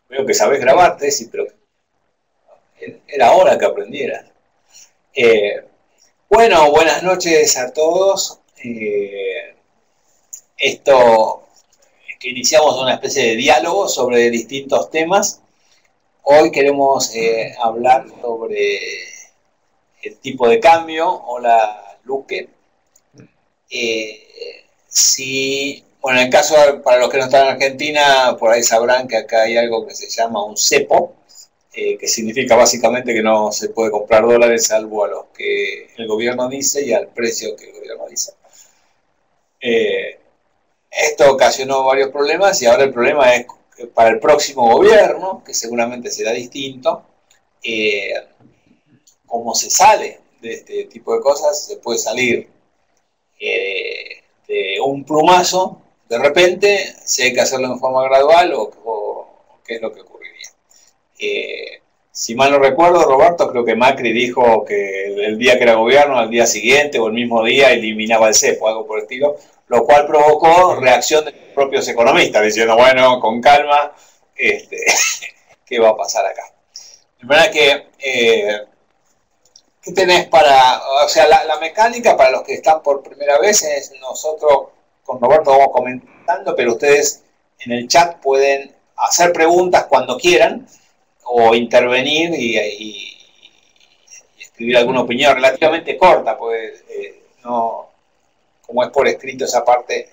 Veo que sabés grabarte, sí, pero era hora que aprendieras. Eh, bueno, buenas noches a todos. Esto que iniciamos una especie de diálogo sobre distintos temas. Hoy queremos hablar sobre el tipo de cambio. Hola, Luque. Bueno, en el caso, para los que no están en Argentina, por ahí sabrán que acá hay algo que se llama un cepo, que significa básicamente que no se puede comprar dólares salvo a los que el gobierno dice y al precio que el gobierno dice. Esto ocasionó varios problemas y ahora el problema es que para el próximo gobierno, que seguramente será distinto, cómo se sale de este tipo de cosas. Se puede salir de un plumazo de repente, si hay que hacerlo en forma gradual o qué es lo que ocurriría. Si mal no recuerdo, Roberto, creo que Macri dijo que el día que era gobierno, al día siguiente o el mismo día eliminaba el cepo, algo por el estilo, lo cual provocó reacción de los propios economistas, diciendo, bueno, con calma, ¿qué va a pasar acá? De manera que, ¿qué tenés para...? O sea, la mecánica para los que están por primera vez es nosotros, con Roberto vamos comentando, pero ustedes en el chat pueden hacer preguntas cuando quieran, o intervenir y escribir alguna opinión relativamente corta, pues no, como es por escrito esa parte,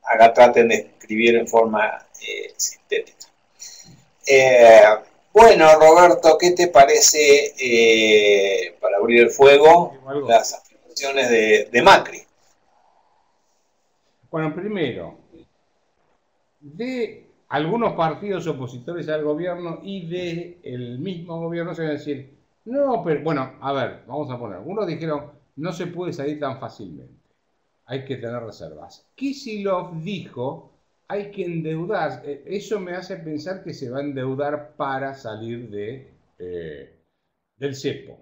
acá traten de escribir en forma sintética. Bueno, Roberto, ¿qué te parece, para abrir el fuego, las afirmaciones de Macri? Bueno, primero, de algunos partidos opositores al gobierno y del mismo gobierno se van a decir, no, pero bueno, a ver, vamos a poner, algunos dijeron, no se puede salir tan fácilmente, hay que tener reservas. Kicillof dijo, hay que endeudar, eso me hace pensar que se va a endeudar para salir del cepo.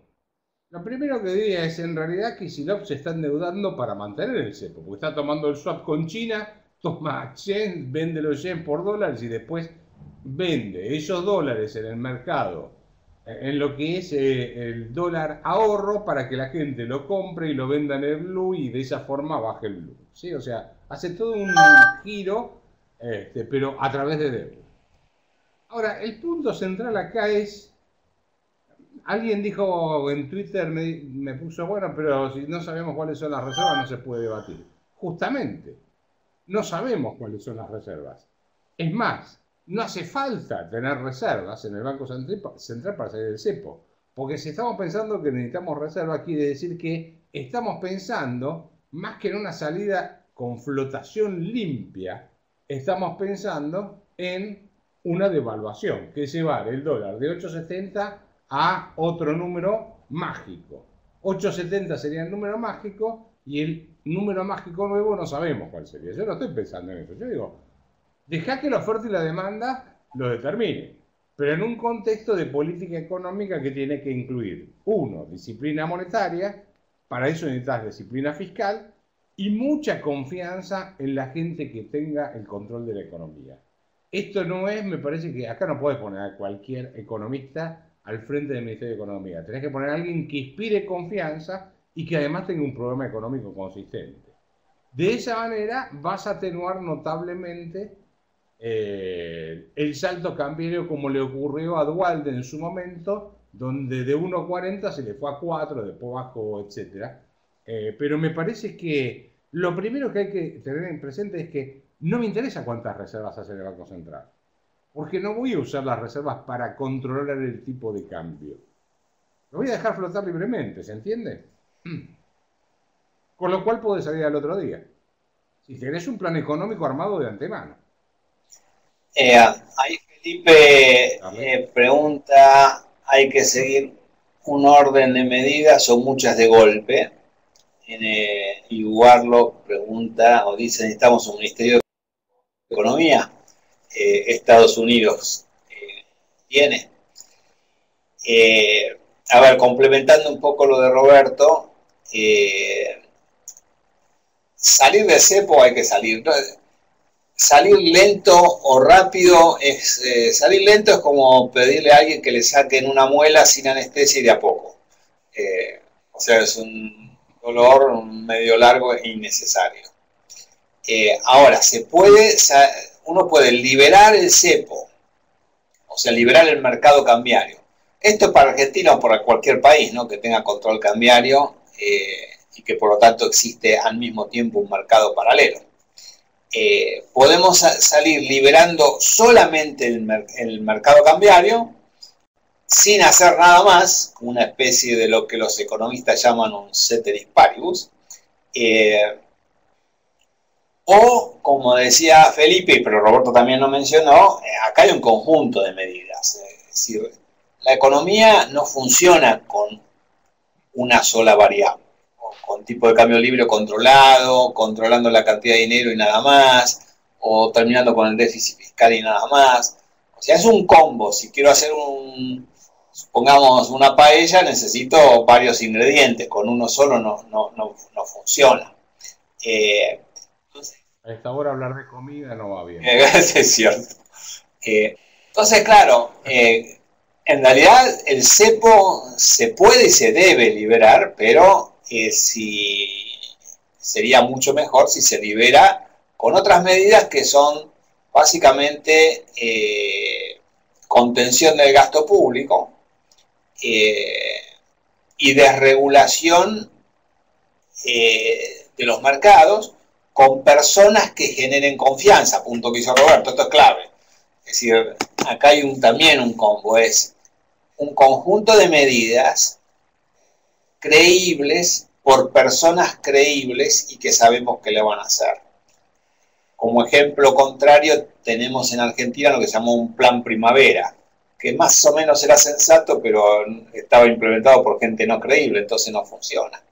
Lo primero que diría es, en realidad, Kicillof se está endeudando para mantener el cepo, porque está tomando el swap con China, toma yen, vende los yen por dólares y después vende esos dólares en el mercado, en lo que es el dólar ahorro, para que la gente lo compre y lo venda en el blue y de esa forma baje el blue. ¿Sí? O sea, hace todo un giro, pero a través de deuda. Ahora, el punto central acá es, alguien dijo en Twitter, me puso, bueno, pero si no sabemos cuáles son las reservas no se puede debatir. Justamente, no sabemos cuáles son las reservas. Es más, no hace falta tener reservas en el Banco Central para salir del cepo. Porque si estamos pensando que necesitamos reservas, quiere decir que estamos pensando, más que en una salida con flotación limpia, estamos pensando en una devaluación, que es llevar el dólar de 8,70 a otro número mágico. 8,70 sería el número mágico y el número mágico nuevo no sabemos cuál sería. Yo no estoy pensando en eso. Yo digo, dejá que la oferta y la demanda lo determinen, pero en un contexto de política económica que tiene que incluir, uno, disciplina monetaria, para eso necesitas disciplina fiscal y mucha confianza en la gente que tenga el control de la economía. Esto no es, me parece que acá no puedes poner a cualquier economista al frente del Ministerio de Economía. Tenés que poner a alguien que inspire confianza y que además tenga un programa económico consistente. De esa manera vas a atenuar notablemente el salto cambiario, como le ocurrió a Duhalde en su momento, donde de 1,40 se le fue a 4, después bajó, etc. Pero me parece que lo primero que hay que tener en presente es que no me interesa cuántas reservas hace el Banco Central, porque no voy a usar las reservas para controlar el tipo de cambio. Lo voy a dejar flotar libremente, ¿se entiende? Con lo cual puede salir al otro día. Si tenés un plan económico armado de antemano. Ahí Felipe pregunta, ¿hay que seguir un orden de medidas o muchas de golpe? Y Warlock pregunta o dice, necesitamos un Ministerio de Economía. Estados Unidos tiene. A ver, complementando un poco lo de Roberto, salir del cepo hay que salir. salir lento o rápido salir lento es como pedirle a alguien que le saquen una muela sin anestesia y de a poco. O sea, es un dolor medio largo e innecesario. Ahora, uno puede liberar el cepo, o sea, liberar el mercado cambiario. Esto es para Argentina o para cualquier país, ¿no?, que tenga control cambiario y que por lo tanto existe al mismo tiempo un mercado paralelo. Podemos salir liberando solamente el mercado cambiario sin hacer nada más, una especie de lo que los economistas llaman un ceteris paribus, o, como decía Felipe, pero Roberto también lo mencionó, acá hay un conjunto de medidas. Es decir, la economía no funciona con una sola variable, o con tipo de cambio libre controlado, controlando la cantidad de dinero y nada más, o terminando con el déficit fiscal y nada más. O sea, es un combo. Si quiero hacer supongamos una paella, necesito varios ingredientes, con uno solo no funciona. A esta hora hablar de comida no va bien. Es cierto. Entonces, claro, en realidad el cepo se puede y se debe liberar, pero sería mucho mejor si se libera con otras medidas que son básicamente contención del gasto público y desregulación de los mercados con personas que generen confianza, punto que hizo Roberto. Esto es clave. Es decir, acá hay también un combo, es un conjunto de medidas creíbles por personas creíbles y que sabemos que le van a hacer. Como ejemplo contrario, tenemos en Argentina lo que se llamó un plan primavera, que más o menos era sensato, pero estaba implementado por gente no creíble, entonces no funciona.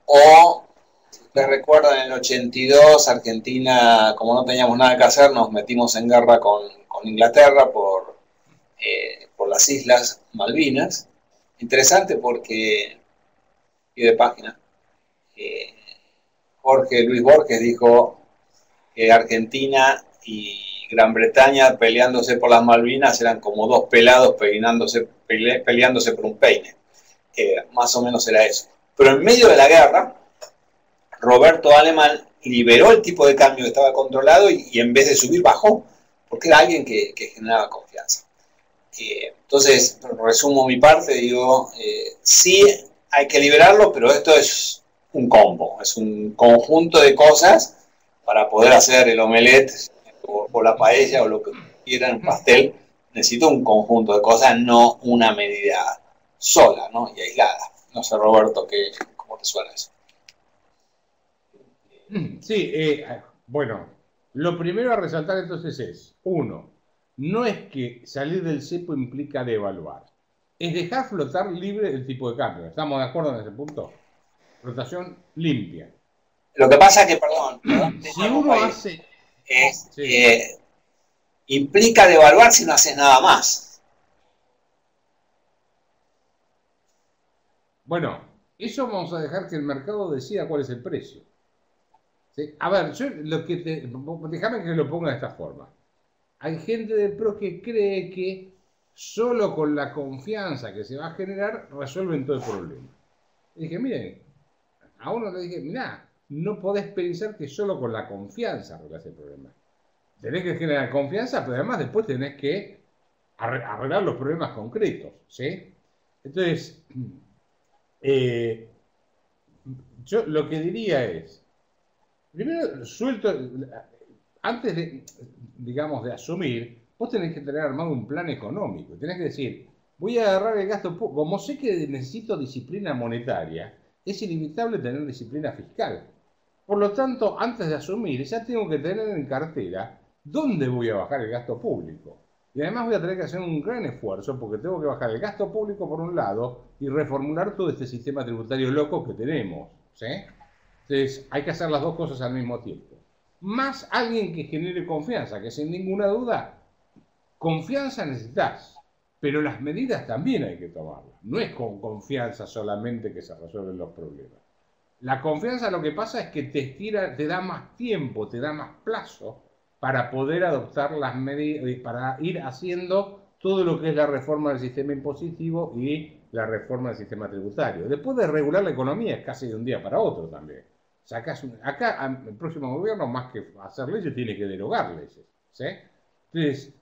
O, si ustedes recuerdan, en el 82, Argentina, como no teníamos nada que hacer, nos metimos en guerra con Inglaterra por las Islas Malvinas. Interesante porque, y de página, Luis Borges dijo que Argentina y Gran Bretaña peleándose por las Malvinas eran como dos pelados peleándose por un peine. Más o menos era eso. Pero en medio de la guerra, Roberto Alemann liberó el tipo de cambio que estaba controlado y en vez de subir bajó, porque era alguien que generaba confianza. Entonces, resumo mi parte, digo, sí hay que liberarlo, pero esto es un combo, es un conjunto de cosas para poder hacer el omelette o la paella o lo que quieran, un pastel. Necesito un conjunto de cosas, no una medida sola, ¿no?, y aislada. No sé, Roberto, ¿cómo te suena eso? Sí, bueno, lo primero a resaltar entonces es, uno, no es que salir del cepo implica devaluar, es dejar flotar libre el tipo de cambio. ¿Estamos de acuerdo en ese punto? Flotación limpia. Lo que pasa es que, perdón si uno hace... implica devaluar si no haces nada más. Bueno, eso vamos a dejar que el mercado decida cuál es el precio. ¿Sí? A ver, déjame que lo ponga de esta forma. Hay gente del PRO que cree que solo con la confianza que se va a generar resuelven todo el problema. Y dije, miren, a uno le dije, mirá, no podés pensar que solo con la confianza arreglás el problema. Tenés que generar confianza, pero además después tenés que arreglar los problemas concretos, ¿sí? Entonces, yo lo que diría es, primero, antes de, digamos, de asumir, vos tenés que tener armado un plan económico. Tenés que decir, voy a agarrar el gasto público. Como sé que necesito disciplina monetaria, es inevitable tener disciplina fiscal. Por lo tanto, antes de asumir, ya tengo que tener en cartera dónde voy a bajar el gasto público. Y además voy a tener que hacer un gran esfuerzo porque tengo que bajar el gasto público por un lado y reformular todo este sistema tributario loco que tenemos, ¿sí? Entonces, hay que hacer las dos cosas al mismo tiempo. Más alguien que genere confianza, que sin ninguna duda, confianza necesitas, pero las medidas también hay que tomarlas. No es con confianza solamente que se resuelven los problemas. La confianza lo que pasa es que te da más tiempo, te da más plazo para poder adoptar las medidas, para ir haciendo todo lo que es la reforma del sistema impositivo y la reforma del sistema tributario. Después de regular la economía es casi de un día para otro también. Acá el próximo gobierno, más que hacer leyes, tiene que derogar leyes, ¿sí? Entonces,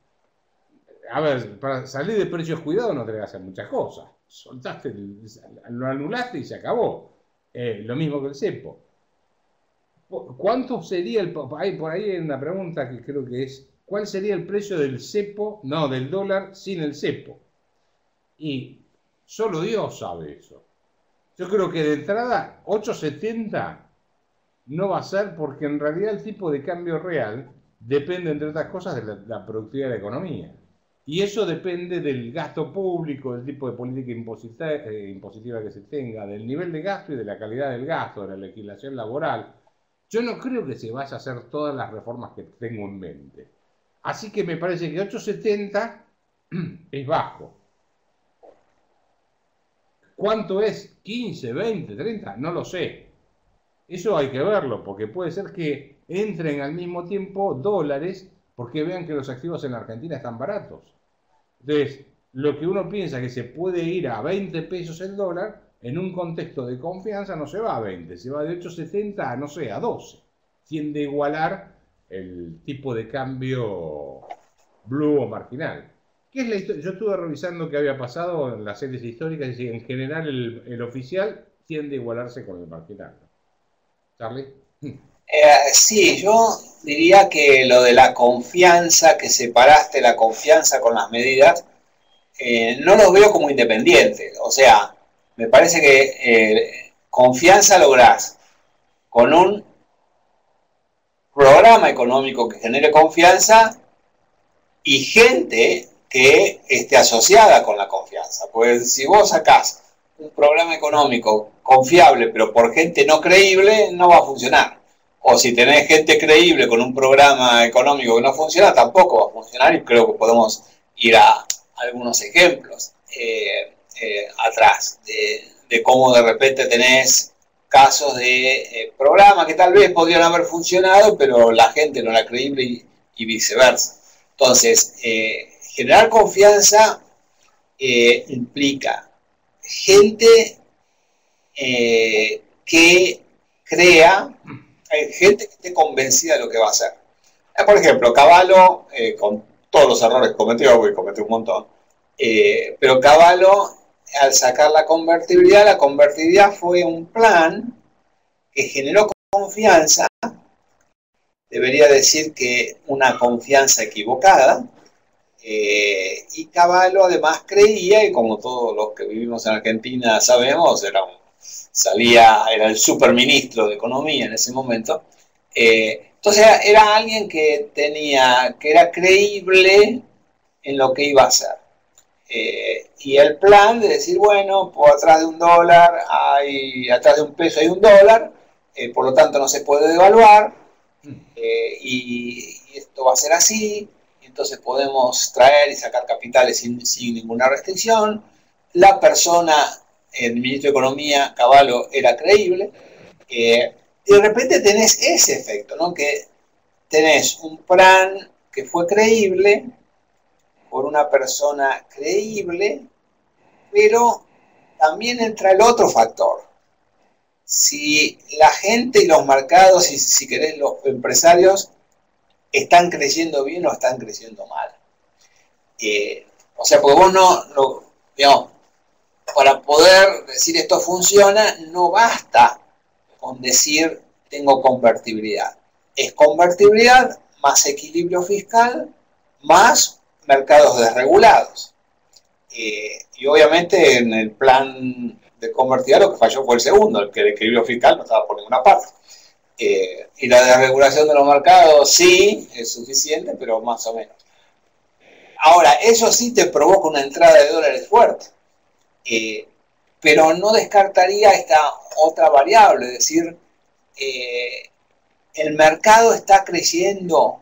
a ver, para salir de precios cuidados no tenés que hacer muchas cosas. Soltaste, lo anulaste y se acabó. Lo mismo que el cepo. ¿Cuánto sería el... por ahí hay una pregunta que creo que es, ¿cuál sería el precio del cepo, no, del dólar sin el cepo? Y solo Dios sabe eso. Yo creo que de entrada 8.70 no va a ser, porque en realidad el tipo de cambio real depende, entre otras cosas, de la productividad de la economía. Y eso depende del gasto público, del tipo de política impositiva que se tenga, del nivel de gasto y de la calidad del gasto, de la legislación laboral. Yo no creo que se vaya a hacer todas las reformas que tengo en mente. Así que me parece que 8.70 es bajo. ¿Cuánto es? ¿15, 20, 30? No lo sé. Eso hay que verlo, porque puede ser que entren al mismo tiempo dólares porque vean que los activos en la Argentina están baratos. Entonces, lo que uno piensa que se puede ir a 20 pesos el dólar, en un contexto de confianza no se va a 20, se va de 8.70 a, no sé, a 12. Tiende a igualar el tipo de cambio blue o marginal. ¿Qué es la historia? Yo estuve revisando qué había pasado en las series históricas y decir, en general el oficial tiende a igualarse con el marginal. ¿Charlie? Sí, yo diría que lo de la confianza, que separaste la confianza con las medidas, no los veo como independientes. O sea, me parece que confianza lográs con un programa económico que genere confianza y gente que esté asociada con la confianza. Pues si vos sacás un programa económico confiable pero por gente no creíble, no va a funcionar. O si tenés gente creíble con un programa económico que no funciona, tampoco va a funcionar, y creo que podemos ir a algunos ejemplos atrás de cómo de repente tenés casos de programas que tal vez podrían haber funcionado, pero la gente no era creíble y viceversa. Entonces, generar confianza implica gente que crea, gente que esté convencida de lo que va a hacer. Por ejemplo, Cavallo, con todos los errores que cometió, porque cometió un montón, pero Cavallo, al sacar la convertibilidad fue un plan que generó confianza, debería decir que una confianza equivocada, y Cavallo además creía, y como todos los que vivimos en Argentina sabemos, era el superministro de Economía en ese momento. Entonces era alguien que era creíble en lo que iba a hacer. Y el plan de decir, bueno, por atrás de un dólar, atrás de un peso hay un dólar, por lo tanto no se puede devaluar, y esto va a ser así, y entonces podemos traer y sacar capitales sin ninguna restricción. La persona, el ministro de Economía, Cavallo, era creíble, y de repente tenés ese efecto, ¿no? Que tenés un plan que fue creíble por una persona creíble, pero también entra el otro factor. Si la gente y los mercados, si querés los empresarios, están creciendo bien o están creciendo mal. O sea, porque vos digamos, para poder decir esto funciona, no basta con decir tengo convertibilidad. Es convertibilidad más equilibrio fiscal más mercados desregulados. Y obviamente en el plan de convertibilidad lo que falló fue el segundo, el que el equilibrio fiscal no estaba por ninguna parte. Y la desregulación de los mercados sí es suficiente, pero más o menos. Ahora, eso sí te provoca una entrada de dólares fuerte. Pero no descartaría esta otra variable, es decir, el mercado está creciendo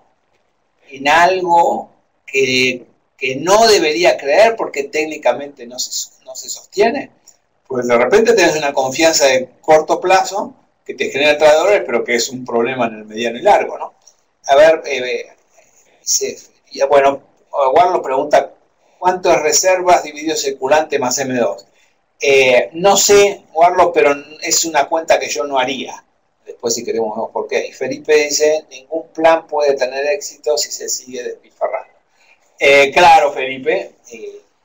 en algo que no debería creer porque técnicamente no se sostiene. Pues de repente tenés una confianza de corto plazo que te genera entrada de dólares, pero que es un problema en el mediano y largo, ¿no? A ver, Y bueno, Warlo pregunta, ¿cuánto es reservas dividido circulante más M2? No sé, Warlo, pero es una cuenta que yo no haría. Después, si queremos, vemos por qué. Y Felipe dice, ningún plan puede tener éxito si se sigue despilfarrando. Claro, Felipe,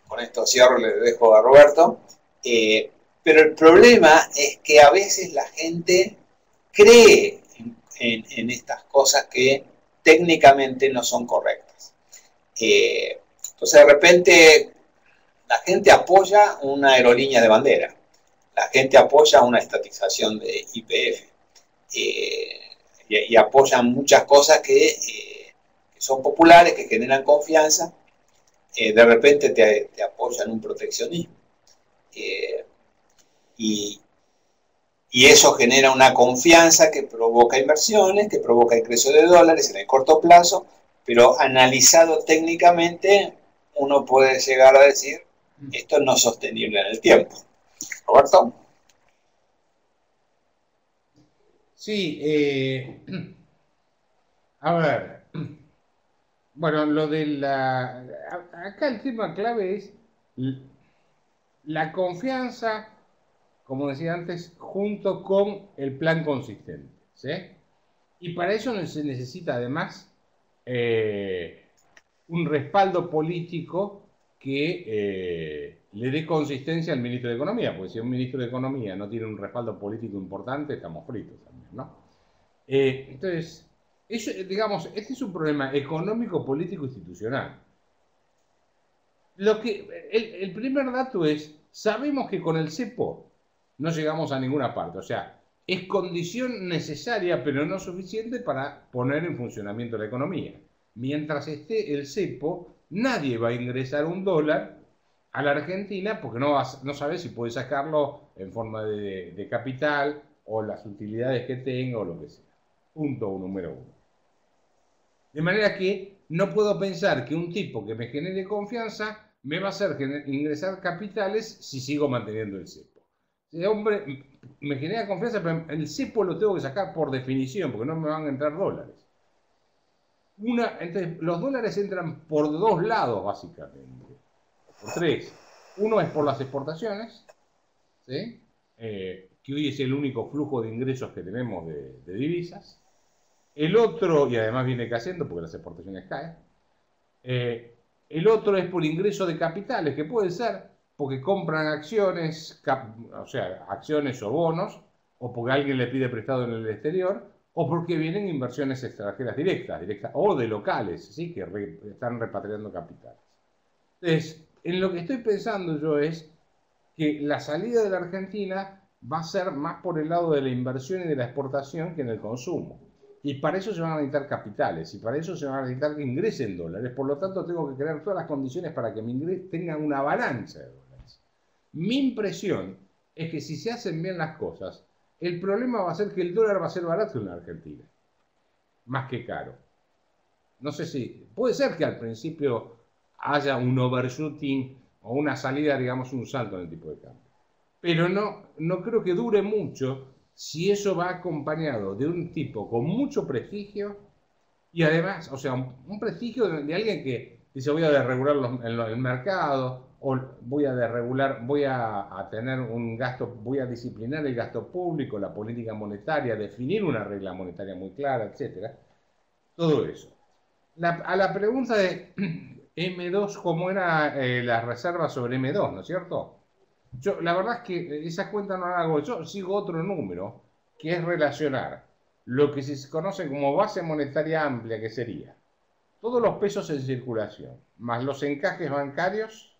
con esto cierro, le dejo a Roberto. Pero el problema es que a veces la gente cree en estas cosas que técnicamente no son correctas. Entonces, de repente, la gente apoya una aerolínea de bandera, la gente apoya una estatización de YPF, y apoyan muchas cosas que son populares, que generan confianza. De repente te apoyan un proteccionismo. Y eso genera una confianza que provoca inversiones, que provoca ingreso de dólares en el corto plazo, pero analizado técnicamente, uno puede llegar a decir, esto no es sostenible en el tiempo. ¿Roberto? Sí, a ver, bueno, lo de acá el tema clave es la confianza, como decía antes, junto con el plan consistente, ¿sí? Y para eso se necesita además un respaldo político que le dé consistencia al ministro de Economía, porque si un ministro de Economía no tiene un respaldo político importante, estamos fritos también, ¿no? Entonces, eso, digamos, este es un problema económico, político, institucional. El primer dato es, sabemos que con el cepo no llegamos a ninguna parte, o sea, es condición necesaria, pero no suficiente para poner en funcionamiento la economía. Mientras esté el cepo, nadie va a ingresar un dólar a la Argentina porque no sabe si puede sacarlo en forma de capital o las utilidades que tenga o lo que sea. Punto número uno. De manera que no puedo pensar que un tipo que me genere confianza me va a hacer ingresar capitales si sigo manteniendo el cepo. Ese hombre me genera confianza, pero el cepo lo tengo que sacar por definición, porque no me van a entrar dólares. Entonces, los dólares entran por dos lados, básicamente. Por tres. Uno es por las exportaciones, ¿sí? Que hoy es el único flujo de ingresos que tenemos de divisas. El otro, y además viene cayendo porque las exportaciones caen, el otro es por ingreso de capitales, que puede ser porque compran acciones, o sea, acciones o bonos, o porque alguien le pide prestado en el exterior, o porque vienen inversiones extranjeras directas o de locales, ¿sí? Que están repatriando capitales. Entonces, en lo que estoy pensando yo es que la salida de la Argentina va a ser más por el lado de la inversión y de la exportación que en el consumo. Y para eso se van a necesitar capitales, y para eso se van a necesitar que ingresen dólares. Por lo tanto, tengo que crear todas las condiciones para que tengan una avalancha de dólares. Mi impresión es que si se hacen bien las cosas, el problema va a ser que el dólar va a ser barato en la Argentina, más que caro. No sé si, puede ser que al principio haya un overshooting o una salida, digamos, un salto en el tipo de cambio. Pero no creo que dure mucho si eso va acompañado de un tipo con mucho prestigio y además, o sea, un prestigio de alguien que dice voy a desregular el mercado o voy a tener un gasto, voy a disciplinar el gasto público, la política monetaria, definir una regla monetaria muy clara, etcétera. Todo eso. A la pregunta de M2, ¿cómo era las reservas sobre M2, ¿no es cierto? La verdad es que esa cuenta no la hago, yo sigo otro número, que es relacionar lo que se conoce como base monetaria amplia, que sería todos los pesos en circulación, más los encajes bancarios,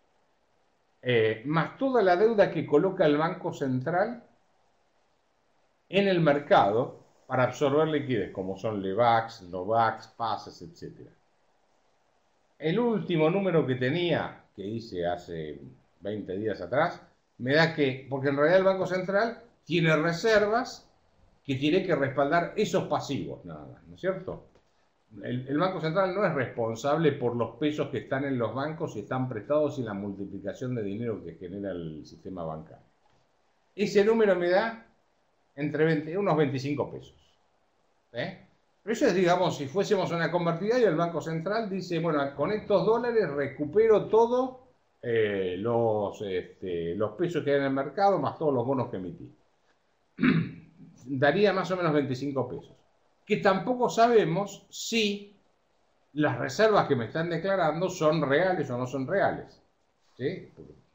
más toda la deuda que coloca el Banco Central en el mercado para absorber liquidez, como son LEVAX, LOVAX, PASES, etc. El último número que tenía, que hice hace 20 días atrás, me da que, porque en realidad el Banco Central tiene reservas que tiene que respaldar esos pasivos, nada más, ¿no es cierto? El Banco Central no es responsable por los pesos que están en los bancos y están prestados y la multiplicación de dinero que genera el sistema bancario. Ese número me da entre unos 25 pesos. Eso es, digamos, si fuésemos una convertida y el Banco Central dice, bueno, con estos dólares recupero todo los pesos que hay en el mercado más todos los bonos que emití. Daría más o menos 25 pesos. Que tampoco sabemos si las reservas que me están declarando son reales o no son reales. ¿Sí?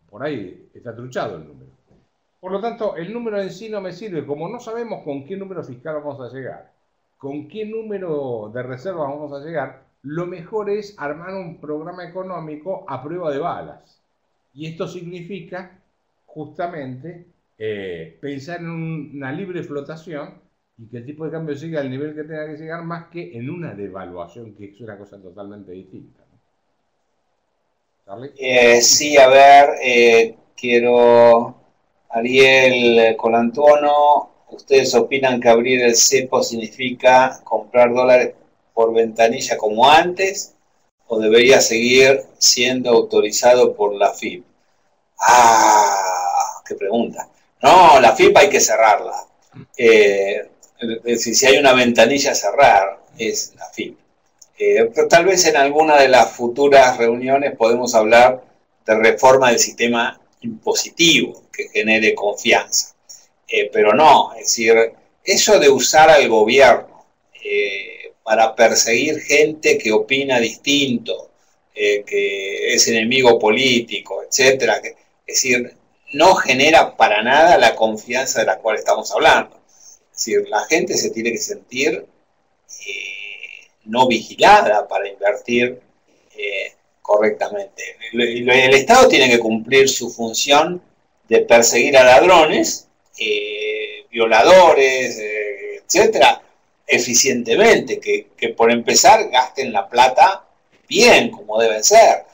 Por ahí está truchado el número. Por lo tanto, el número en sí no me sirve. Como no sabemos con qué número fiscal vamos a llegar, con qué número de reservas vamos a llegar, lo mejor es armar un programa económico a prueba de balas. Y esto significa justamente pensar en una libre flotación y que el tipo de cambio llegue al nivel que tenga que llegar más que en una devaluación, que es una cosa totalmente distinta. ¿No? ¿Charlie? Sí, a ver, quiero... Ariel Colantuono, ¿ustedes opinan que abrir el cepo significa comprar dólares por ventanilla como antes o debería seguir siendo autorizado por la FIP? Ah, qué pregunta. No, la FIP hay que cerrarla. Si hay una ventanilla a cerrar, es la FIP. Pero tal vez en alguna de las futuras reuniones podemos hablar de reforma del sistema impositivo que genere confianza. Pero no, es decir, eso de usar al gobierno para perseguir gente que opina distinto, que es enemigo político, etcétera, es decir, no genera para nada la confianza de la cual estamos hablando. Es decir, la gente se tiene que sentir no vigilada para invertir correctamente. El Estado tiene que cumplir su función de perseguir a ladrones, violadores, etcétera, eficientemente, que por empezar gasten la plata bien, como deben ser.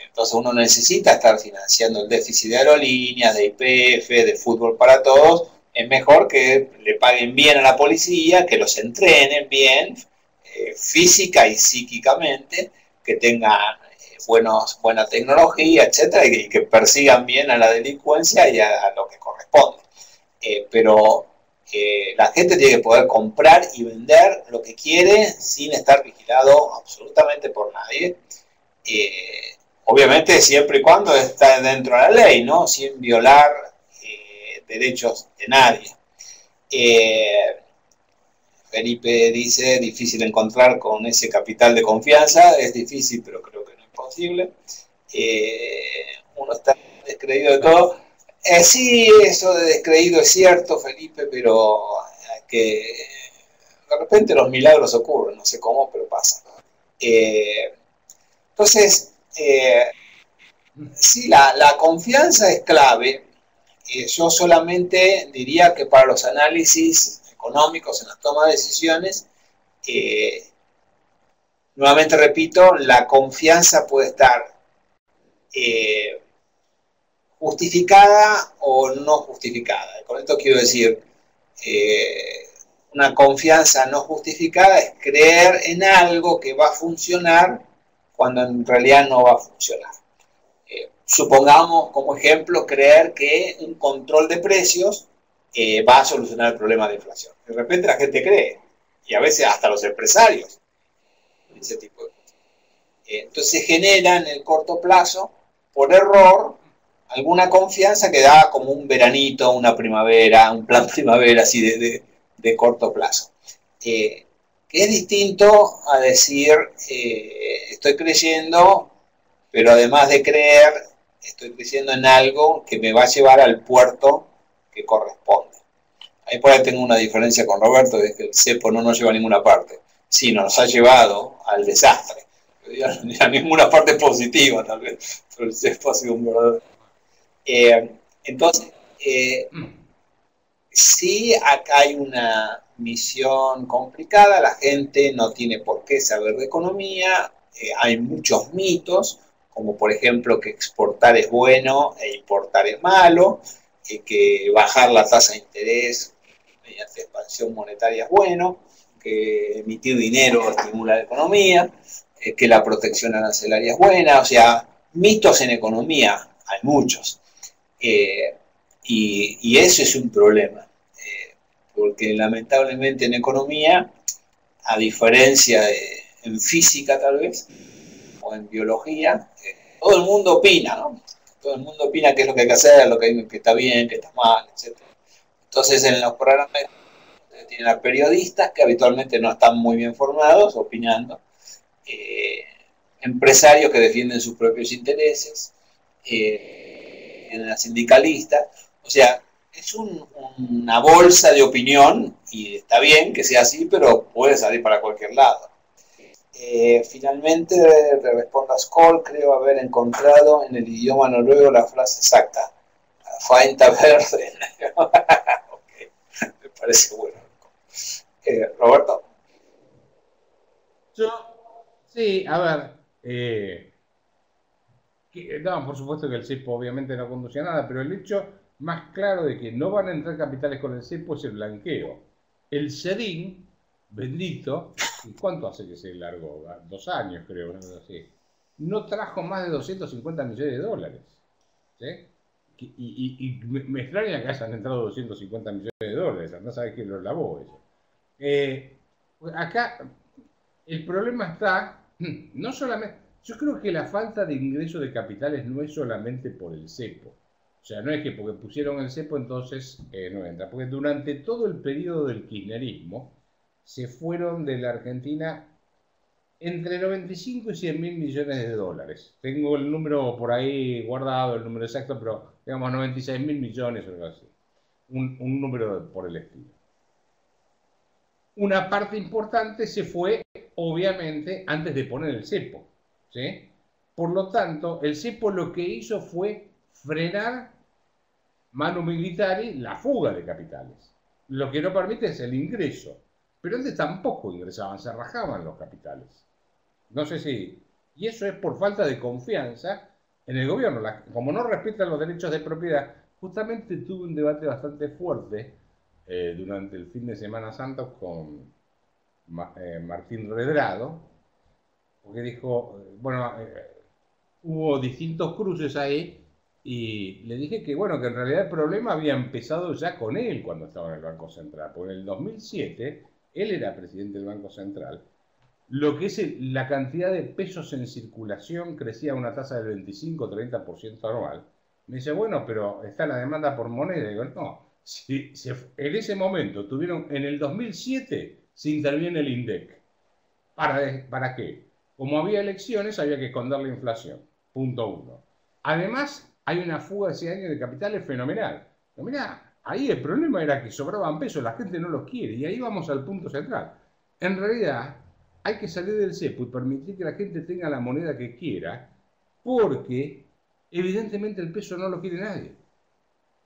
Entonces uno necesita estar financiando el déficit de aerolíneas, de YPF, de fútbol para todos. Es mejor que le paguen bien a la policía, que los entrenen bien, física y psíquicamente, que tengan buena tecnología, etcétera, y que persigan bien a la delincuencia y a lo que corresponde. Pero la gente tiene que poder comprar y vender lo que quiere sin estar vigilado absolutamente por nadie. Obviamente siempre y cuando está dentro de la ley, ¿no? Sin violar derechos de nadie. Felipe dice, difícil encontrar con ese capital de confianza, es difícil, pero creo que no es imposible. Uno está descreído de todo. Sí, eso de descreído es cierto, Felipe, pero que de repente los milagros ocurren, no sé cómo, pero pasa. Entonces, sí, la confianza es clave. Yo solamente diría que para los análisis económicos en la toma de decisiones, nuevamente repito, la confianza puede estar justificada o no justificada. Con esto quiero decir, una confianza no justificada es creer en algo que va a funcionar cuando en realidad no va a funcionar. Supongamos, como ejemplo, creer que un control de precios va a solucionar el problema de inflación. De repente la gente cree, y a veces hasta los empresarios, ese tipo de cosas. Entonces se genera en el corto plazo, por error, alguna confianza que da como un veranito, una primavera, un plan primavera así de corto plazo. Que es distinto a decir, estoy creyendo, pero además de creer, estoy creyendo en algo que me va a llevar al puerto que corresponde. Ahí por ahí tengo una diferencia con Roberto, es que el cepo no nos lleva a ninguna parte. Sí, nos ha llevado al desastre. A ninguna parte positiva, tal vez, pero el cepo ha sido un verdadero. Entonces, sí, acá hay una misión complicada, la gente no tiene por qué saber de economía, hay muchos mitos, como por ejemplo que exportar es bueno e importar es malo, que bajar la tasa de interés mediante expansión monetaria es bueno, que emitir dinero estimula la economía, que la protección arancelaria es buena, o sea, mitos en economía hay muchos. Y eso es un problema, porque lamentablemente en economía a diferencia en física tal vez, o en biología, todo el mundo opina, ¿no? Todo el mundo opina qué es lo que hay que hacer, lo que está bien, qué está mal, etc. Entonces en los programas tienen a periodistas que habitualmente no están muy bien formados, opinando, empresarios que defienden sus propios intereses, en la sindicalista, o sea, es una bolsa de opinión, y está bien que sea así, pero puede salir para cualquier lado. Finalmente, le respondo a Skoll, creo haber encontrado en el idioma noruego la frase exacta. Fainta verde. Okay. Me parece bueno. Roberto. Sí, a ver. No, por supuesto que el cepo obviamente no conduce a nada, pero el hecho más claro de que no van a entrar capitales con el cepo es el blanqueo. El SEDIN, bendito, ¿cuánto hace que se largó? 2 años creo, no trajo más de 250 millones de dólares. ¿Sí? Y me extraña que hayan entrado 250 millones de dólares, no sabes quién los lavó eso. Acá el problema está, no solamente, yo creo que la falta de ingreso de capitales no es solamente por el cepo. O sea, no es que porque pusieron el cepo entonces no entra, porque durante todo el periodo del kirchnerismo se fueron de la Argentina entre 95 y 100 mil millones de dólares. Tengo el número por ahí guardado, el número exacto, pero digamos 96 mil millones o algo así. Un número por el estilo. Una parte importante se fue, obviamente, antes de poner el cepo, ¿sí? Por lo tanto, el cepo lo que hizo fue frenar manu militari la fuga de capitales. Lo que no permite es el ingreso. Pero antes tampoco ingresaban, se rajaban los capitales. No sé si... Y eso es por falta de confianza en el gobierno. Como no respetan los derechos de propiedad, justamente tuve un debate bastante fuerte durante el fin de Semana Santa con Martín Redrado, porque dijo, bueno, hubo distintos cruces ahí, y le dije que, bueno, que en realidad el problema había empezado ya con él cuando estaba en el Banco Central, porque en el 2007 él era presidente del Banco Central. Lo que es la cantidad de pesos en circulación crecía a una tasa del 25-30% anual. Me dice, bueno, pero está la demanda por moneda. Y digo, no, si en ese momento tuvieron, en el 2007 se interviene el INDEC. ¿Para qué? Como había elecciones, había que esconder la inflación. Punto 1. Además, hay una fuga ese año de capitales fenomenal. Pero mirá, ahí el problema era que sobraban pesos, la gente no los quiere. Y ahí vamos al punto central. En realidad, hay que salir del cepo y permitir que la gente tenga la moneda que quiera, porque evidentemente el peso no lo quiere nadie.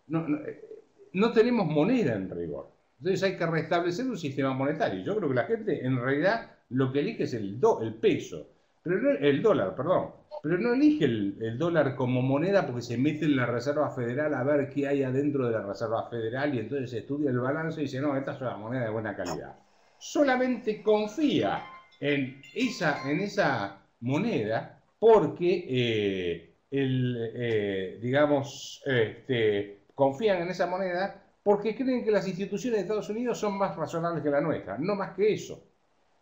No tenemos moneda en rigor. Entonces hay que restablecer un sistema monetario. Yo creo que la gente en realidad lo que elige es el peso, pero no el dólar, perdón. Pero no elige el dólar como moneda porque se mete en la Reserva Federal a ver qué hay adentro de la Reserva Federal y entonces estudia el balance y dice, no, esta es una moneda de buena calidad. Solamente confía en esa moneda porque, confían en esa moneda porque creen que las instituciones de Estados Unidos son más razonables que la nuestra, no más que eso.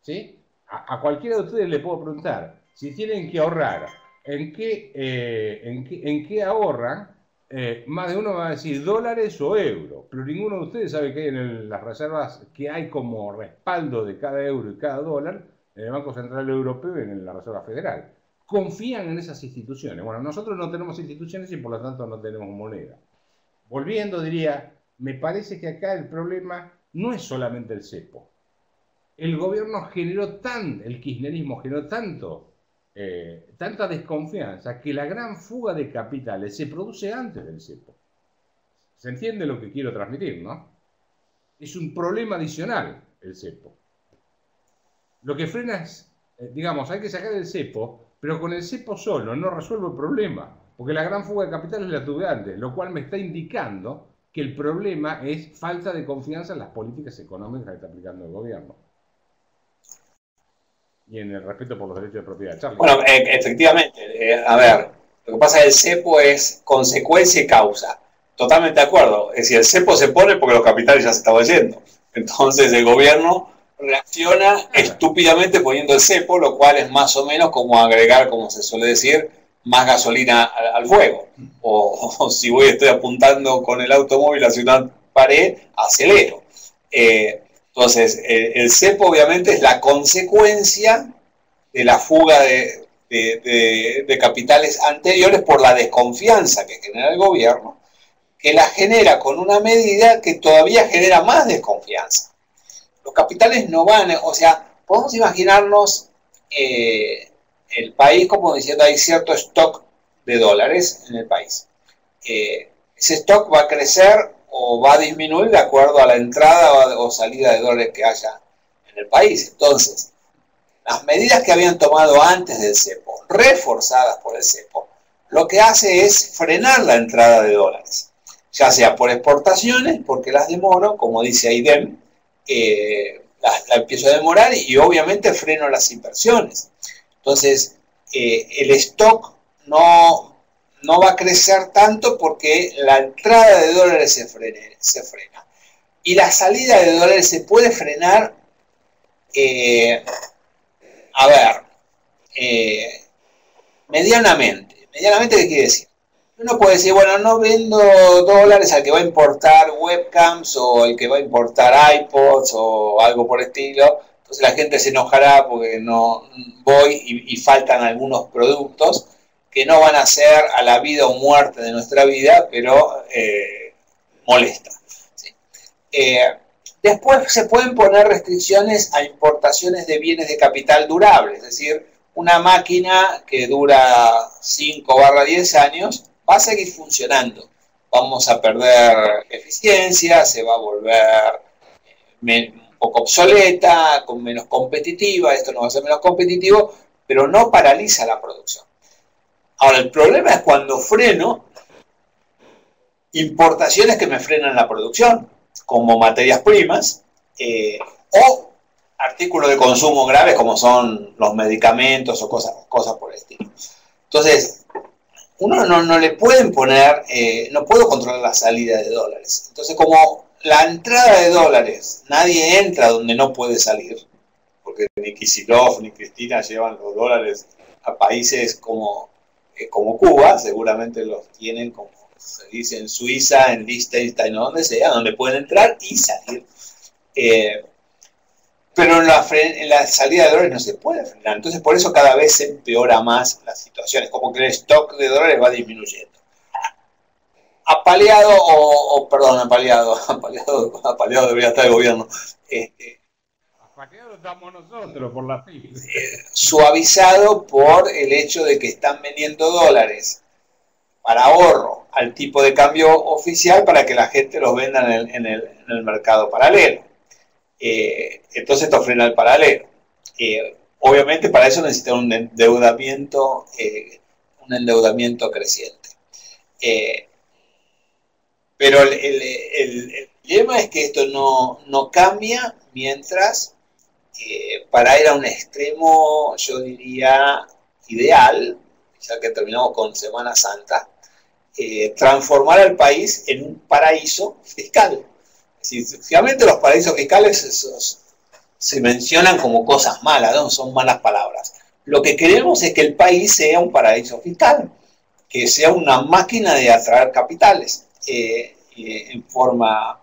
¿Sí? A cualquiera de ustedes le puedo preguntar, si tienen que ahorrar, ¿en qué ahorran? Más de uno va a decir dólares o euros, pero ninguno de ustedes sabe que hay en las reservas que hay como respaldo de cada euro y cada dólar en el Banco Central Europeo y en la Reserva Federal. Confían en esas instituciones. Bueno, nosotros no tenemos instituciones y por lo tanto no tenemos moneda. Volviendo, diría, me parece que acá el problema no es solamente el cepo. El gobierno el kirchnerismo generó tanta desconfianza que la gran fuga de capitales se produce antes del cepo. ¿Se entiende lo que quiero transmitir, no? Es un problema adicional el cepo. Lo que frena es, digamos, hay que sacar el cepo, pero con el cepo solo no resuelve el problema, porque la gran fuga de capitales la tuve antes, lo cual me está indicando que el problema es falta de confianza en las políticas económicas que está aplicando el gobierno. Y en el respeto por los derechos de propiedad. Charlie. Bueno, efectivamente, a ver, lo que pasa es que el cepo es consecuencia y causa. Totalmente de acuerdo. Es decir, el cepo se pone porque los capitales ya se estaban yendo. Entonces el gobierno reacciona estúpidamente poniendo el cepo, lo cual es más o menos como agregar, como se suele decir, más gasolina al fuego. O si estoy apuntando con el automóvil hacia una pared, acelero. Entonces, el cepo obviamente es la consecuencia de la fuga de capitales anteriores por la desconfianza que genera el gobierno, que la genera con una medida que todavía genera más desconfianza. Los capitales no van, o sea, podemos imaginarnos el país como diciendo hay cierto stock de dólares en el país. Ese stock va a crecer o va a disminuir de acuerdo a la entrada o salida de dólares que haya en el país. Entonces, las medidas que habían tomado antes del cepo, reforzadas por el cepo, lo que hace es frenar la entrada de dólares, ya sea por exportaciones, porque las demoro, como dice AIDEM, la empiezo a demorar y obviamente freno las inversiones. Entonces, el stock no va a crecer tanto porque la entrada de dólares se frena. Y la salida de dólares se puede frenar, medianamente. ¿Medianamente qué quiere decir? Uno puede decir, bueno, no vendo dólares al que va a importar webcams o el que va a importar iPods o algo por el estilo. Entonces la gente se enojará porque no voy y faltan algunos productos que no van a ser a la vida o muerte de nuestra vida, pero molesta. ¿Sí? Después se pueden poner restricciones a importaciones de bienes de capital durable, es decir, una máquina que dura 5/10 años va a seguir funcionando. Vamos a perder eficiencia, se va a volver un poco obsoleta, menos competitiva, esto no va a ser menos competitivo, pero no paraliza la producción. Ahora, el problema es cuando freno importaciones que me frenan la producción, como materias primas, o artículos de consumo graves como son los medicamentos o cosas por el estilo. Entonces, uno no le pueden poner, no puedo controlar la salida de dólares. Entonces, como la entrada de dólares, nadie entra donde no puede salir, porque ni Kicillof ni Cristina llevan los dólares a países como Cuba, seguramente los tienen como se dice en Suiza, en Liechtenstein o donde sea, donde pueden entrar y salir. Pero en la salida de dólares no se puede frenar. Entonces, por eso cada vez se empeora más la situación. Es como que el stock de dólares va disminuyendo. Apaleado debería estar el gobierno. Apaleado estamos nosotros por la fila. Suavizado por el hecho de que están vendiendo dólares para ahorro al tipo de cambio oficial para que la gente los venda en el mercado paralelo. Entonces esto frena el paralelo. Obviamente para eso necesita un endeudamiento creciente. Pero el problema es que esto no cambia mientras, para ir a un extremo, yo diría, ideal, ya que terminamos con Semana Santa, transformar al país en un paraíso fiscal. Realmente los paraísos fiscales se mencionan como cosas malas, ¿no? Son malas palabras. Lo que queremos es que el país sea un paraíso fiscal, que sea una máquina de atraer capitales en forma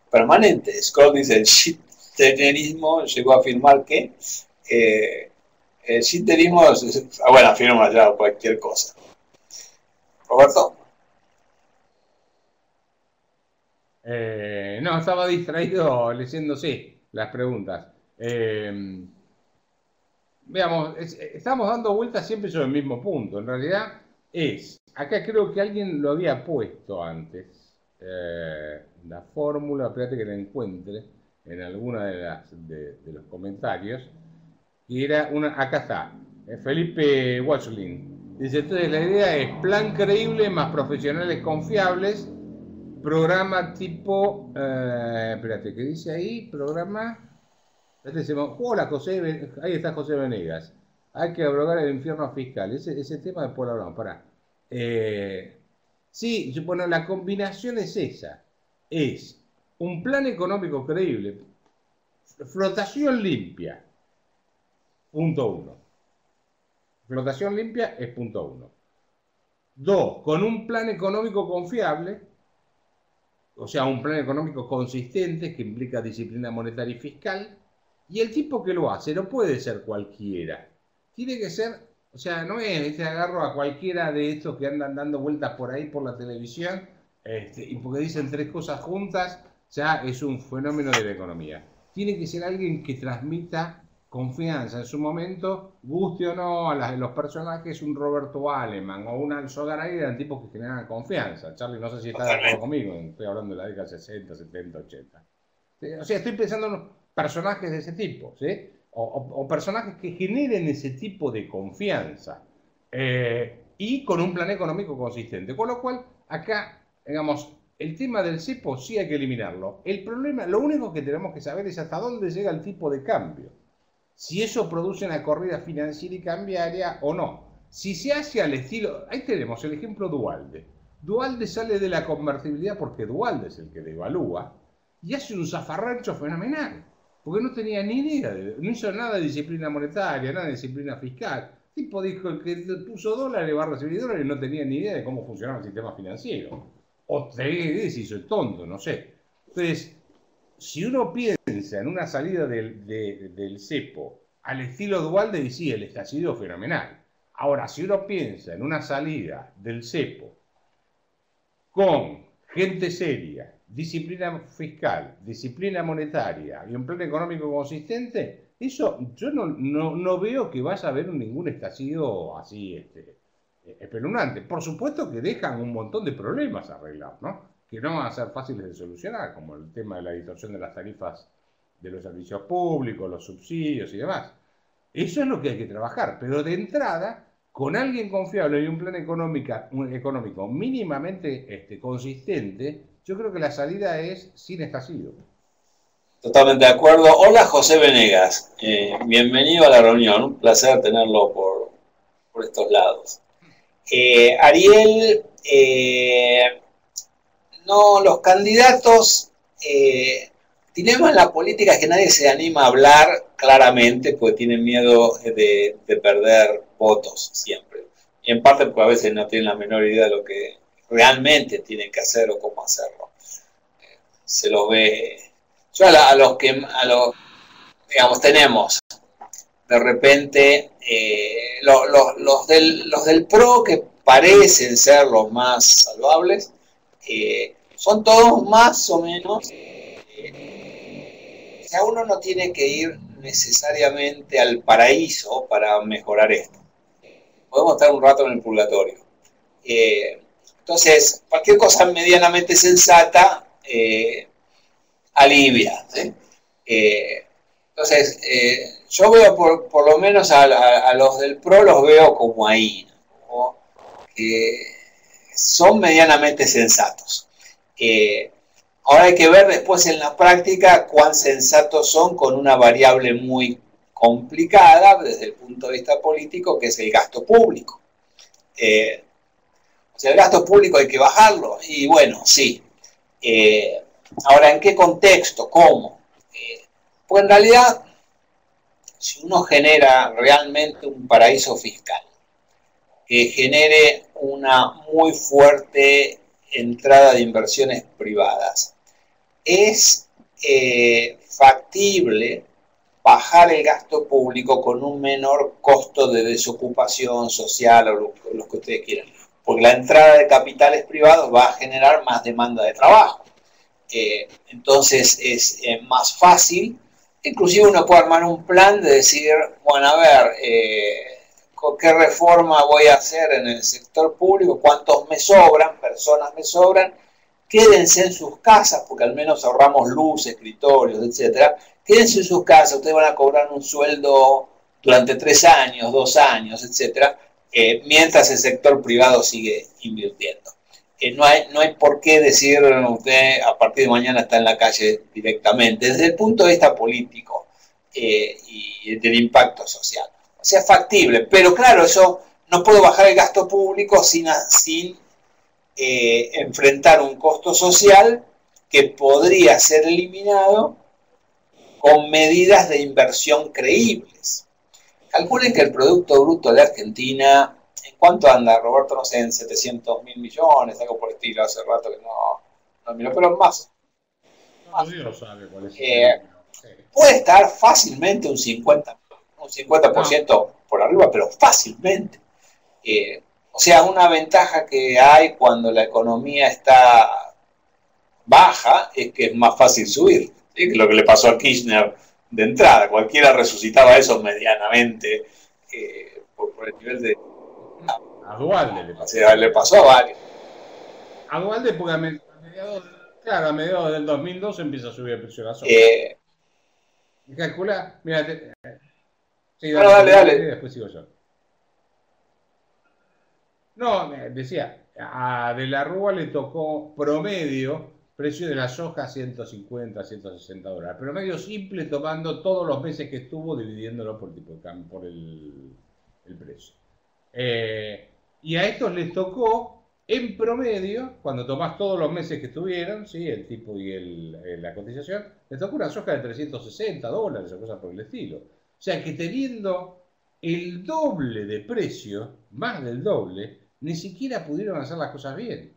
permanente. Scott dice, el shitterismo llegó a afirmar que el shitterismo, bueno, afirma ya cualquier cosa. Roberto. No, estaba distraído leyendo, sí, las preguntas. Veamos, estamos dando vueltas siempre sobre el mismo punto. En realidad acá creo que alguien lo había puesto antes, la fórmula, espérate que la encuentre en alguna de los comentarios, y era acá está, Felipe Watchlin. Dice, entonces la idea es plan creíble más profesionales confiables. Programa tipo, espérate, ¿qué dice ahí? Programa, hola José, ahí está José Venegas. Hay que abrogar el infierno fiscal. Ese tema después lo hablamos, pará. Sí, bueno, la combinación es esa. Es un plan económico creíble, Flotación limpia, punto 1. Flotación limpia es punto 1. 2, con un plan económico confiable, o sea, un plan económico consistente que implica disciplina monetaria y fiscal, y el tipo que lo hace no puede ser cualquiera. Tiene que ser, o sea, no es, este agarro a cualquiera de estos que andan dando vueltas por ahí por la televisión, y porque dicen 3 cosas juntas, ya es un fenómeno de la economía. Tiene que ser alguien que transmita confianza en su momento, guste o no a los personajes, un Roberto Aleman o un Alzogaray eran tipos que generan confianza. Charlie, no sé si está de acuerdo conmigo, estoy hablando de la década 60, 70, 80. O sea, estoy pensando en personajes de ese tipo, ¿sí? O personajes que generen ese tipo de confianza y con un plan económico consistente. Con lo cual, acá, digamos, el tema del cepo sí hay que eliminarlo. El problema, lo único que tenemos que saber es hasta dónde llega el tipo de cambio. Si eso produce una corrida financiera y cambiaria o no. Si se hace al estilo... Ahí tenemos el ejemplo Duhalde. Duhalde sale de la convertibilidad porque Duhalde es el que devalúa y hace un zafarrancho fenomenal. Porque no tenía ni idea, no hizo nada de disciplina monetaria, nada de disciplina fiscal. El tipo dijo el que puso dólares va a recibir dólares y no tenía ni idea de cómo funcionaba el sistema financiero. O tenía idea si hizo el tonto, no sé. Entonces, si uno piensa en una salida del cepo al estilo Duhalde, sí, el estallido fenomenal. Ahora, si uno piensa en una salida del cepo con gente seria, disciplina fiscal, disciplina monetaria y un plan económico consistente, eso yo no veo que vaya a haber ningún estallido así espeluznante. Por supuesto que dejan un montón de problemas arreglados, ¿no? Que no van a ser fáciles de solucionar, como el tema de la distorsión de las tarifas de los servicios públicos, los subsidios y demás. Eso es lo que hay que trabajar, pero de entrada, con alguien confiable y un plan económico mínimamente consistente, yo creo que la salida es sin estallido. Totalmente de acuerdo. Hola, José Venegas. Bienvenido a la reunión. Un placer tenerlo por estos lados. Ariel, no, los candidatos, dilema en la política es que nadie se anima a hablar claramente porque tienen miedo de perder votos siempre. Y en parte porque a veces no tienen la menor idea de lo que realmente tienen que hacer o cómo hacerlo. Se los ve. Yo a los digamos, tenemos de repente los del PRO que parecen ser los más salvables, son todos más o menos. A uno no tiene que ir necesariamente al paraíso para mejorar esto. Podemos estar un rato en el purgatorio. Entonces, cualquier cosa medianamente sensata alivia, ¿sí? Entonces, yo veo por lo menos a los del PRO los veo como ahí, ¿no? Que son medianamente sensatos. Ahora hay que ver después en la práctica cuán sensatos son con una variable muy complicada desde el punto de vista político, que es el gasto público. O sea, el gasto público hay que bajarlo, y bueno, sí. Ahora, ¿en qué contexto? ¿Cómo? Pues en realidad, si uno genera realmente un paraíso fiscal, que genere una muy fuerte entrada de inversiones privadas, es factible bajar el gasto público con un menor costo de desocupación social o lo que ustedes quieran, porque la entrada de capitales privados va a generar más demanda de trabajo. Entonces es más fácil, inclusive uno puede armar un plan de decir, bueno, a ver, ¿qué reforma voy a hacer en el sector público? ¿Cuántos me sobran? Personas me sobran. Quédense en sus casas, porque al menos ahorramos luz, escritorios, etcétera. Quédense en sus casas, ustedes van a cobrar un sueldo durante 3 años, 2 años, etcétera, mientras el sector privado sigue invirtiendo. No hay por qué decir, usted a partir de mañana está en la calle directamente, desde el punto de vista político y del impacto social. O sea, es factible, pero claro, eso no puede bajar el gasto público sin enfrentar un costo social que podría ser eliminado con medidas de inversión creíbles. Calculen que el Producto Bruto de Argentina, ¿en cuánto anda, Roberto? No sé, en 700.000 millones, algo por el estilo, hace rato que no miro, pero más. Dios sabe cuál es puede estar fácilmente un 50% por arriba, pero fácilmente. O sea, una ventaja que hay cuando la economía está baja es que es más fácil subir. ¿Sí? Que lo que le pasó a Kirchner de entrada, cualquiera resucitaba eso medianamente por el nivel de... A Dualde le pasó. O sea, le pasó a varios. A Dualde porque a mediados del 2002 empieza a subir el precio de la soja. Calcula, mira, sí, dale. Después sigo yo. No, decía, a De la Rúa le tocó promedio, precio de la soja 150, 160 dólares. Promedio simple tomando todos los meses que estuvo, dividiéndolo por el tipo de cambio, por el precio. Y a estos les tocó, en promedio, cuando tomás todos los meses que estuvieron, ¿sí? El tipo y la cotización, les tocó una soja de 360 dólares o cosas por el estilo. O sea que teniendo el doble de precio, más del doble, ni siquiera pudieron hacer las cosas bien.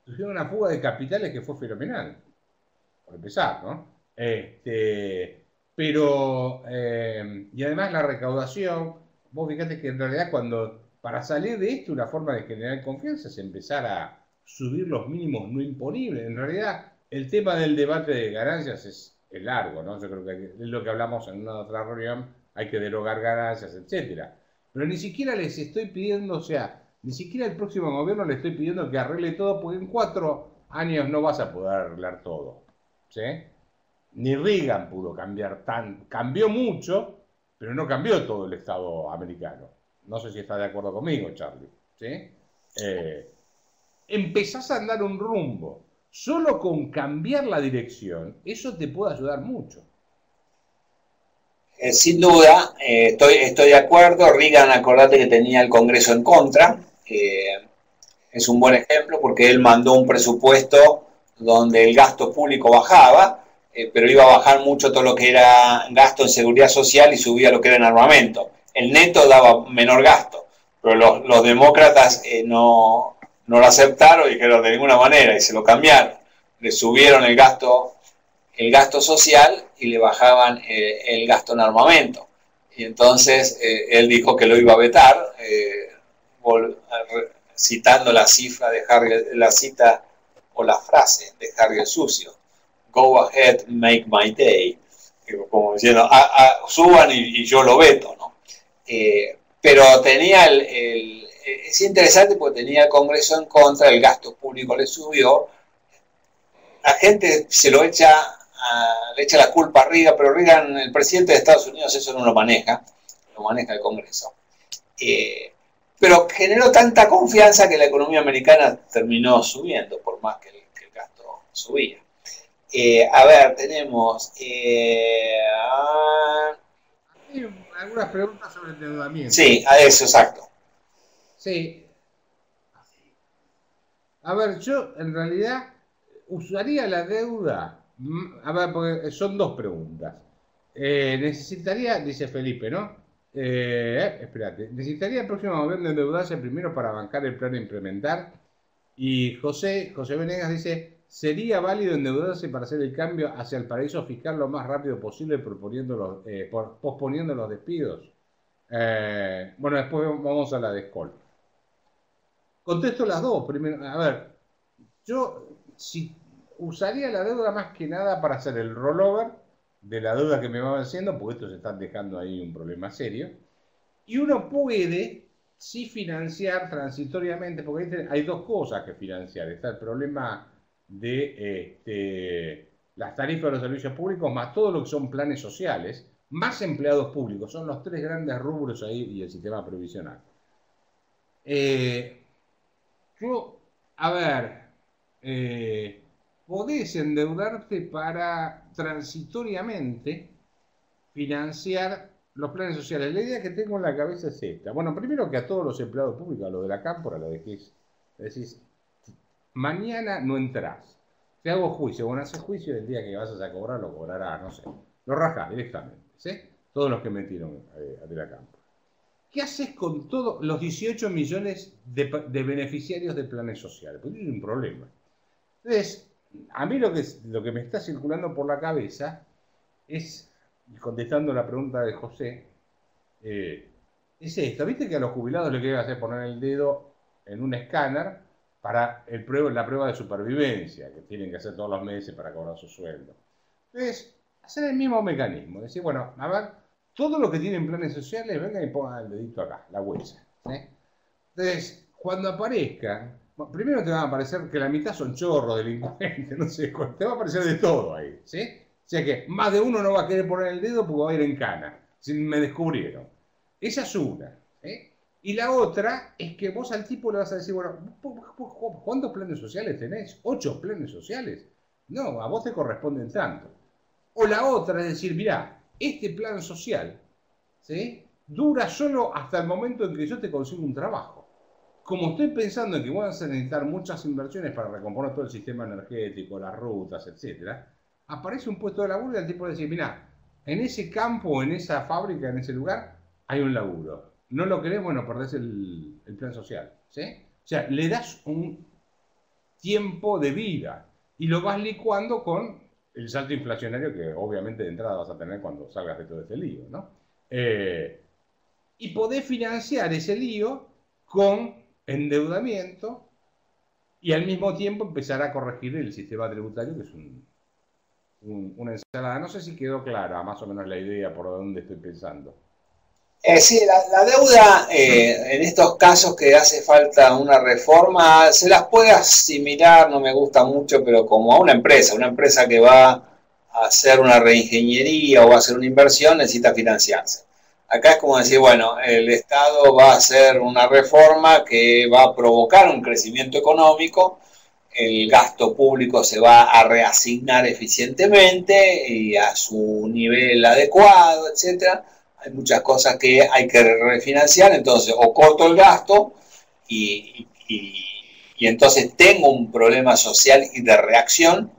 Tuvieron una fuga de capitales que fue fenomenal, por empezar, ¿no? Pero, y además la recaudación, vos fíjate que en realidad para salir de esto, una forma de generar confianza es empezar a subir los mínimos no imponibles. En realidad, el tema del debate de ganancias es largo, ¿no? Yo creo que es lo que hablamos en una otra reunión, hay que derogar ganancias, etcétera. Pero ni siquiera les estoy pidiendo, o sea, ni siquiera el próximo gobierno le estoy pidiendo que arregle todo, porque en 4 años no vas a poder arreglar todo, ¿sí? Ni Reagan pudo cambiar cambió mucho, pero no cambió todo el Estado americano. No sé si está de acuerdo conmigo, Charlie, ¿sí? Empezás a andar un rumbo. Solo con cambiar la dirección, eso te puede ayudar mucho. Sin duda, estoy de acuerdo. Reagan, acordate que tenía el Congreso en contra. Es un buen ejemplo porque él mandó un presupuesto donde el gasto público bajaba, pero iba a bajar mucho todo lo que era gasto en seguridad social y subía lo que era en armamento. El neto daba menor gasto, pero los demócratas no lo aceptaron y dijeron de ninguna manera y se lo cambiaron. Le subieron el gasto social y le bajaban el gasto en armamento. Y entonces él dijo que lo iba a vetar, citando la cifra de la cita o la frase de Harry el Sucio: "Go ahead, make my day", como diciendo, suban y yo lo veto, ¿no? Pero tenía es interesante porque tenía el Congreso en contra, el gasto público le subió, la gente se lo le echa la culpa a Reagan, pero Reagan, el presidente de Estados Unidos, eso no lo maneja el Congreso. Pero generó tanta confianza que la economía americana terminó subiendo, por más que el gasto subía. A ver, tenemos... algunas preguntas sobre el endeudamiento. Sí, a eso, exacto. Sí. A ver, yo en realidad usaría la deuda. A ver, porque son dos preguntas. Necesitaría, dice Felipe, ¿no? Espérate, necesitaría el próximo gobierno endeudarse primero para bancar el plan a implementar. Y José Venegas dice, ¿sería válido endeudarse para hacer el cambio hacia el paraíso fiscal lo más rápido posible posponiendo los despidos? Bueno, después vamos a la de Skoll. Contesto las dos. Primero, a ver, yo usaría la deuda más que nada para hacer el rollover de la deuda que me va venciendo, porque estos están dejando ahí un problema serio. Y uno puede sí financiar transitoriamente, porque hay dos cosas que financiar. Está el problema de las tarifas de los servicios públicos, más todo lo que son planes sociales, más empleados públicos. Son los tres grandes rubros ahí y el sistema previsional. Podés endeudarte para transitoriamente financiar los planes sociales. La idea que tengo en la cabeza es esta. Bueno, primero que a todos los empleados públicos, a los de la cámpora, lo decís, mañana no entrás. Te hago juicio. Bueno, haces juicio, el día que vas a cobrar lo cobrarás, no sé, Lo rajás directamente, ¿sí? Todos los que metieron de la campo. ¿Qué haces con todos los 18 millones de beneficiarios de planes sociales? Porque es un problema. Entonces, a mí lo que me está circulando por la cabeza es, contestando la pregunta de José, es esto. ¿Viste que a los jubilados les quieren hacer poner el dedo en un escáner para la prueba de supervivencia que tienen que hacer todos los meses para cobrar su sueldo? Entonces, hacer el mismo mecanismo. Decir, bueno, a ver, todos los que tienen planes sociales, vengan y pongan el dedito acá, la huella. ¿Sí? Entonces, cuando aparezcan, primero te va a aparecer que la mitad son chorros, delincuentes, no sé, te va a aparecer de todo ahí, ¿sí? O sea que más de uno no va a querer poner el dedo porque va a ir en cana, si me descubrieron. Esa es una, ¿sí? Y la otra es que vos al tipo le vas a decir, bueno, ¿cuántos planes sociales tenés? ¿8 planes sociales? No, a vos te corresponden tanto. O la otra es decir, mirá, este plan social, ¿sí?, dura solo hasta el momento en que yo te consigo un trabajo. Como estoy pensando en que voy a necesitar muchas inversiones para recomponer todo el sistema energético, las rutas, etcétera, aparece un puesto de laburo y el tipo dice, mirá, en ese campo, en esa fábrica, en ese lugar, hay un laburo. No lo querés, bueno, perdés el plan social, ¿sí? O sea, le das un tiempo de vida y lo vas licuando con el salto inflacionario que obviamente de entrada vas a tener cuando salgas de todo este lío, ¿no? Y podés financiar ese lío con endeudamiento y al mismo tiempo empezar a corregir el sistema tributario, que es una ensalada. No sé si quedó clara más o menos la idea por dónde estoy pensando. Sí, la deuda, en estos casos que hace falta una reforma, se las puede asimilar, no me gusta mucho, pero como a una empresa que va a hacer una reingeniería o va a hacer una inversión, necesita financiarse. Acá es como decir, bueno, el Estado va a hacer una reforma que va a provocar un crecimiento económico, el gasto público se va a reasignar eficientemente y a su nivel adecuado, etcétera. Hay muchas cosas que hay que refinanciar, entonces o corto el gasto y entonces tengo un problema social y de reacción,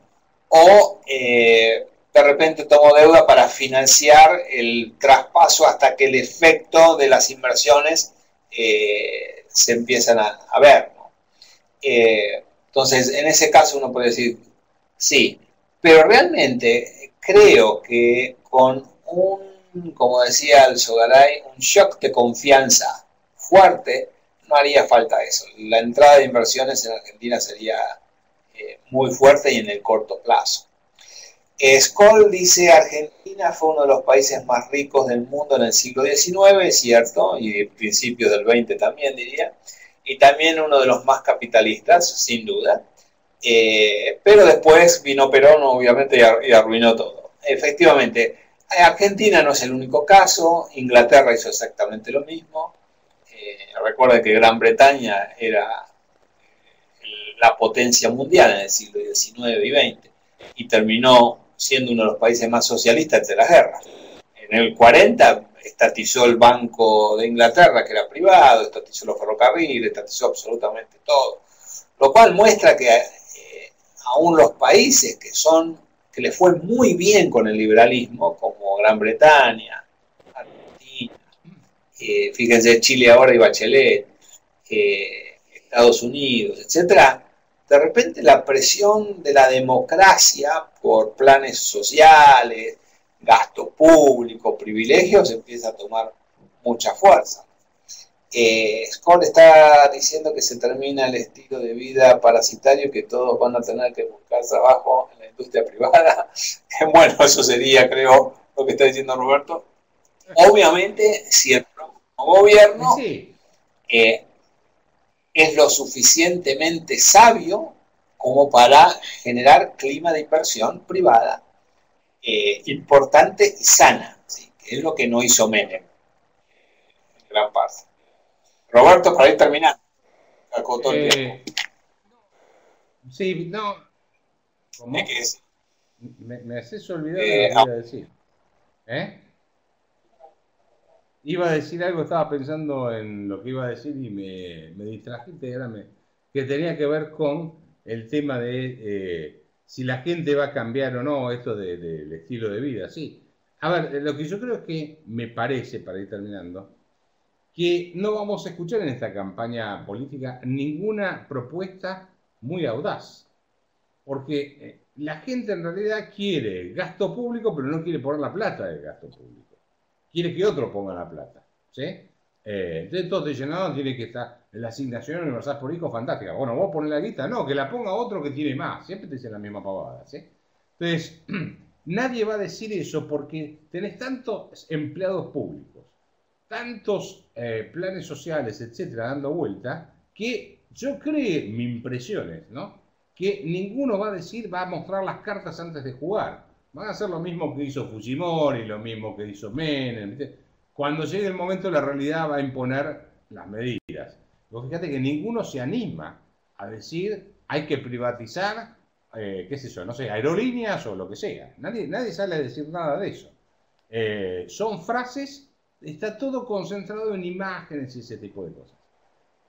o de repente tomo deuda para financiar el traspaso hasta que el efecto de las inversiones se empiezan a ver, ¿no? Entonces, en ese caso uno puede decir, sí, pero realmente creo que con como decía el Sogaray, un shock de confianza fuerte, no haría falta eso. La entrada de inversiones en Argentina sería muy fuerte y en el corto plazo. Skoll dice, Argentina fue uno de los países más ricos del mundo en el siglo XIX, es cierto, y principios del XX también diría, y también uno de los más capitalistas, sin duda, pero después vino Perón, obviamente, y arruinó todo. Efectivamente, Argentina no es el único caso, Inglaterra hizo exactamente lo mismo. Recuerden que Gran Bretaña era la potencia mundial en el siglo XIX y XX y terminó siendo uno de los países más socialistas de las guerras. En el 40 estatizó el Banco de Inglaterra, que era privado, estatizó los ferrocarriles, estatizó absolutamente todo. Lo cual muestra que aún los países que les fue muy bien con el liberalismo, como Gran Bretaña, Argentina, fíjense Chile ahora y Bachelet, Estados Unidos, etcétera, de repente la presión de la democracia por planes sociales, gasto público, privilegios, empieza a tomar mucha fuerza. Skoll está diciendo que se termina el estilo de vida parasitario, que todos van a tener que buscar trabajo en la industria privada. Bueno, eso sería, creo, lo que está diciendo Roberto. Obviamente, si el próximo gobierno es lo suficientemente sabio como para generar clima de inversión privada importante y sana, ¿sí? Que es lo que no hizo Menem en gran parte. Roberto, para ir terminando. Sí, no. ¿Cómo? ¿Qué es? Me haces olvidar lo que iba a decir. Iba a decir algo, estaba pensando en lo que iba a decir y me distrajiste y ahora que tenía que ver con el tema de si la gente va a cambiar o no esto del estilo de vida. Sí, A ver, lo que yo creo es que me parece, para ir terminando, que no vamos a escuchar en esta campaña política ninguna propuesta muy audaz, porque la gente en realidad quiere gasto público, pero no quiere poner la plata del gasto público, quiere que otro ponga la plata, ¿sí? Entonces todos dicen, no, tiene que estar la asignación universal por hijo, fantástica. Bueno, vos ponés la guita, no, que la ponga otro que tiene más, siempre te dicen la misma pavada, ¿sí? Entonces, nadie va a decir eso porque tenés tantos empleados públicos, tantos planes sociales, etcétera, dando vuelta, que yo creo, mi impresión es, ¿no?, que ninguno va a decir, va a mostrar las cartas antes de jugar. Van a hacer lo mismo que hizo Fujimori, lo mismo que hizo Menem. Cuando llegue el momento, la realidad va a imponer las medidas. Vos fíjate que ninguno se anima a decir, hay que privatizar, qué sé yo, no sé, aerolíneas o lo que sea. Nadie sale a decir nada de eso. Son frases, está todo concentrado en imágenes y ese tipo de cosas.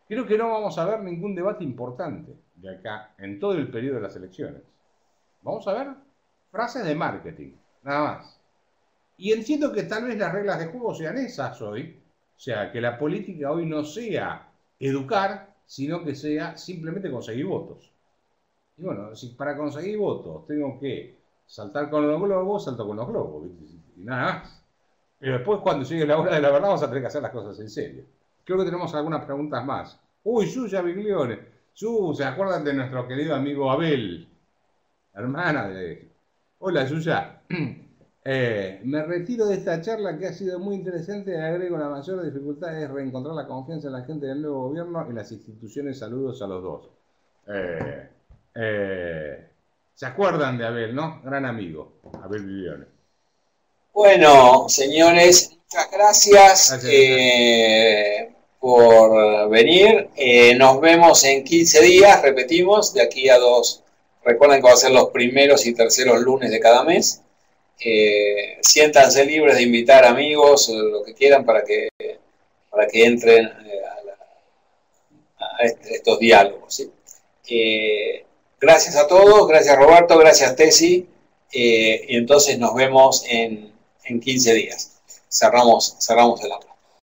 Creo que no vamos a ver ningún debate importante de acá en todo el periodo de las elecciones. Vamos a ver frases de marketing, nada más. Y entiendo que tal vez las reglas de juego sean esas hoy, o sea, que la política hoy no sea educar, sino que sea simplemente conseguir votos. Y bueno, si para conseguir votos tengo que saltar con los globos, salto con los globos, y nada más. Pero después, cuando llegue la hora de la verdad, vamos a tener que hacer las cosas en serio. Creo que tenemos algunas preguntas más. Uy, Yuya Biglione. ¿Se acuerdan de nuestro querido amigo Abel? Hermana de... Hola, Yuya. Me retiro de esta charla que ha sido muy interesante. Agrego, la mayor dificultad es reencontrar la confianza en la gente del nuevo gobierno y las instituciones. Saludos a los dos. ¿Se acuerdan de Abel, no? Gran amigo, Abel Biglione. Bueno, señores, muchas gracias por venir. Nos vemos en 15 días, repetimos, de aquí a 2. Recuerden que va a ser los primeros y terceros lunes de cada mes. Siéntanse libres de invitar amigos, lo que quieran, para que entren a estos diálogos, ¿sí? Gracias a todos, gracias Roberto, gracias Tessy, y entonces nos vemos en 15 días. Cerramos el aula.